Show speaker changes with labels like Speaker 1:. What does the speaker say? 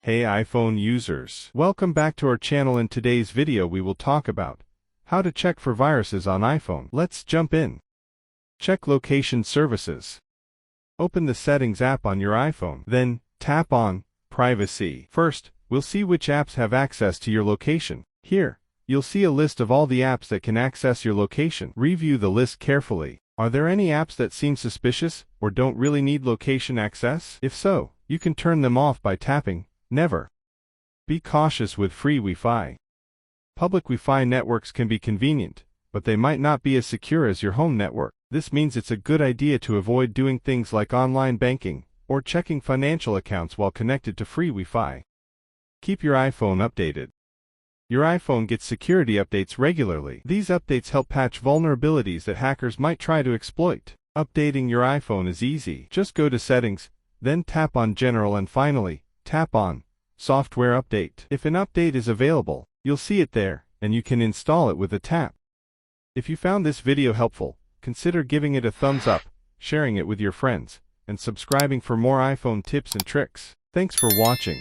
Speaker 1: Hey iPhone users, welcome back to our channel. In today's video we will talk about how to check for viruses on iPhone. Let's jump in. Check location services. Open the Settings app on your iPhone, then tap on Privacy. First, we'll see which apps have access to your location. Here, you'll see a list of all the apps that can access your location. Review the list carefully. Are there any apps that seem suspicious or don't really need location access? If so, you can turn them off by tapping Never. Be cautious with free Wi-Fi. Public Wi-Fi networks can be convenient, but they might not be as secure as your home network. This means it's a good idea to avoid doing things like online banking or checking financial accounts while connected to free Wi-Fi. Keep your iPhone updated. Your iPhone gets security updates regularly. These updates help patch vulnerabilities that hackers might try to exploit. Updating your iPhone is easy. Just go to Settings, then tap on General and finally, tap on Software Update. If an update is available, you'll see it there, and you can install it with a tap. If you found this video helpful, consider giving it a thumbs up, sharing it with your friends, and subscribing for more iPhone tips and tricks. Thanks for watching.